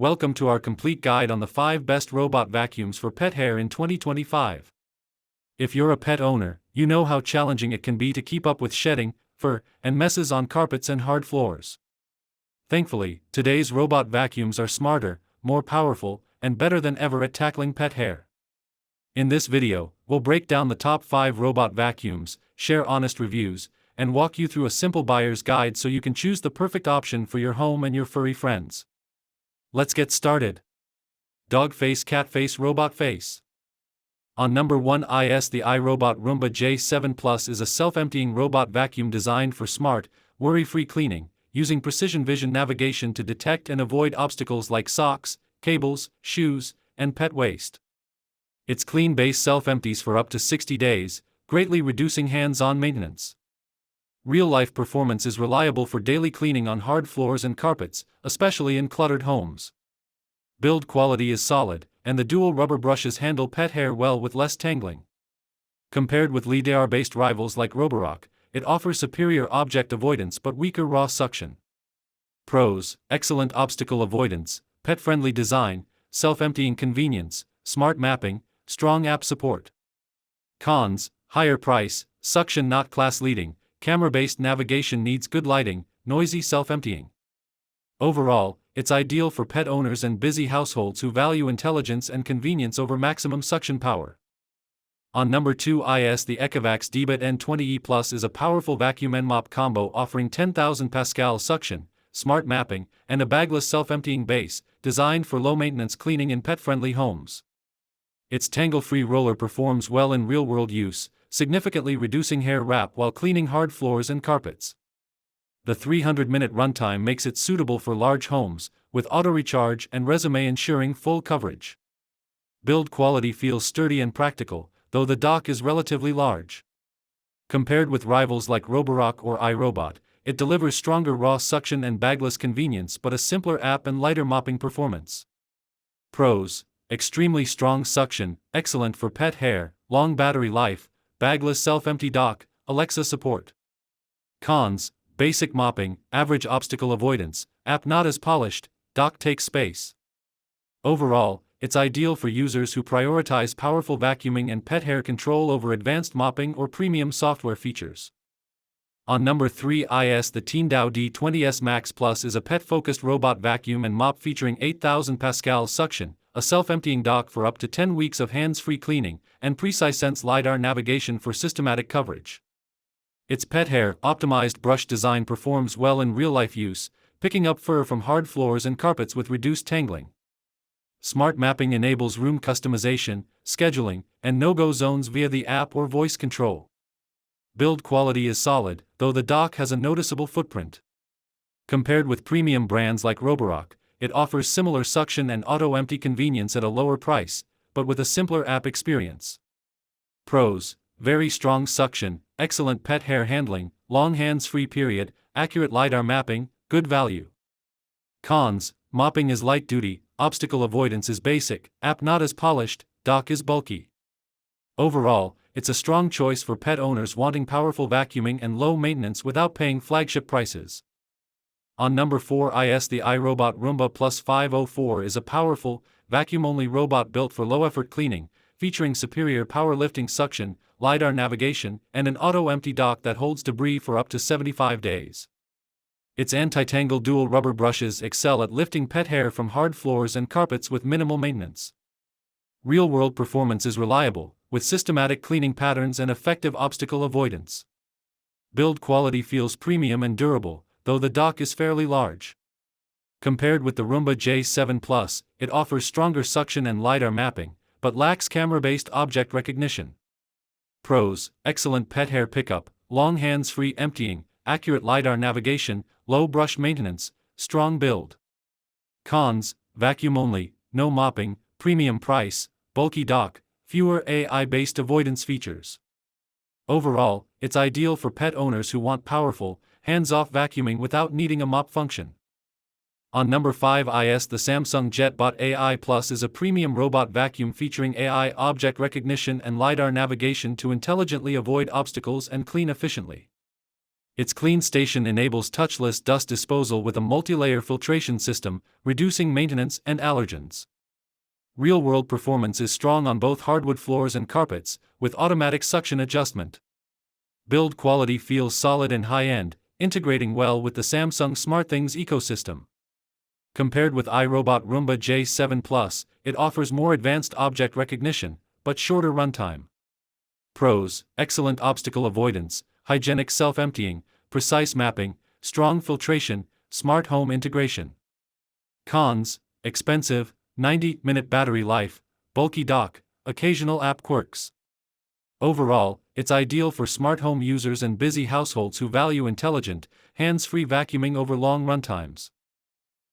Welcome to our complete guide on the 5 best robot vacuums for pet hair in 2025. If you're a pet owner, you know how challenging it can be to keep up with shedding, fur, and messes on carpets and hard floors. Thankfully, today's robot vacuums are smarter, more powerful, and better than ever at tackling pet hair. In this video, we'll break down the top 5 robot vacuums, share honest reviews, and walk you through a simple buyer's guide so you can choose the perfect option for your home and your furry friends. Let's get started. Dog face, cat face, robot face. On number 1 is the iRobot Roomba J7 Plus is a self-emptying robot vacuum designed for smart, worry-free cleaning, using precision vision navigation to detect and avoid obstacles like socks, cables, shoes, and pet waste. Its clean base self-empties for up to 60 days, greatly reducing hands-on maintenance. Real-life performance is reliable for daily cleaning on hard floors and carpets, especially in cluttered homes. Build quality is solid, and the dual rubber brushes handle pet hair well with less tangling. Compared with LiDAR-based rivals like Roborock, it offers superior object avoidance but weaker raw suction. Pros: excellent obstacle avoidance, pet-friendly design, self-emptying convenience, smart mapping, strong app support. Cons: higher price, suction not class-leading, camera-based navigation needs good lighting, noisy self-emptying. Overall, it's ideal for pet owners and busy households who value intelligence and convenience over maximum suction power. On number 2 is the Ecovacs Debit N20E Plus is a powerful vacuum and mop combo offering 10,000 Pascal suction, smart mapping, and a bagless self-emptying base, designed for low-maintenance cleaning in pet-friendly homes. Its tangle-free roller performs well in real-world use, significantly reducing hair wrap while cleaning hard floors and carpets. The 300-minute runtime makes it suitable for large homes, with auto-recharge and resume ensuring full coverage. Build quality feels sturdy and practical, though the dock is relatively large. Compared with rivals like Roborock or iRobot, it delivers stronger raw suction and bagless convenience but a simpler app and lighter mopping performance. Pros: extremely strong suction, excellent for pet hair, long battery life, bagless self-empty dock, Alexa support. Cons: basic mopping, average obstacle avoidance, app not as polished, dock takes space. Overall, it's ideal for users who prioritize powerful vacuuming and pet hair control over advanced mopping or premium software features. On number 3 is the Teendao D20S Max Plus is a pet-focused robot vacuum and mop featuring 8,000 Pascal suction, a self-emptying dock for up to 10 weeks of hands-free cleaning, and precise sense LiDAR navigation for systematic coverage. Its pet hair optimized brush design performs well in real-life use, picking up fur from hard floors and carpets with reduced tangling. Smart mapping enables room customization, scheduling, and no-go zones via the app or voice control. Build quality is solid, though the dock has a noticeable footprint. Compared with premium brands like Roborock, it offers similar suction and auto-empty convenience at a lower price, but with a simpler app experience. Pros: very strong suction, excellent pet hair handling, long hands-free period, accurate LiDAR mapping, good value. Cons: mopping is light-duty, obstacle avoidance is basic, app not as polished, dock is bulky. Overall, it's a strong choice for pet owners wanting powerful vacuuming and low maintenance without paying flagship prices. On number 4 is the iRobot Roomba Plus 504 is a powerful, vacuum-only robot built for low-effort cleaning, featuring superior power-lifting suction, LiDAR navigation, and an auto-empty dock that holds debris for up to 75 days. Its anti-tangle dual rubber brushes excel at lifting pet hair from hard floors and carpets with minimal maintenance. Real-world performance is reliable, with systematic cleaning patterns and effective obstacle avoidance. Build quality feels premium and durable, though the dock is fairly large. Compared with the Roomba J7 Plus, it offers stronger suction and LiDAR mapping, but lacks camera-based object recognition. Pros: excellent pet hair pickup, long hands-free emptying, accurate LiDAR navigation, low brush maintenance, strong build. Cons: vacuum-only, no mopping, premium price, bulky dock, fewer AI-based avoidance features. Overall, it's ideal for pet owners who want powerful, hands-off vacuuming without needing a mop function. On number 5 is the Samsung JetBot AI Plus is a premium robot vacuum featuring AI object recognition and LiDAR navigation to intelligently avoid obstacles and clean efficiently. Its clean station enables touchless dust disposal with a multi-layer filtration system, reducing maintenance and allergens. Real-world performance is strong on both hardwood floors and carpets, with automatic suction adjustment. Build quality feels solid and high-end, integrating well with the Samsung SmartThings ecosystem. Compared with iRobot Roomba J7 Plus, it offers more advanced object recognition, but shorter runtime. Pros: excellent obstacle avoidance, hygienic self-emptying, precise mapping, strong filtration, smart home integration. Cons: expensive, 90-minute battery life, bulky dock, occasional app quirks. Overall, it's ideal for smart home users and busy households who value intelligent, hands-free vacuuming over long runtimes.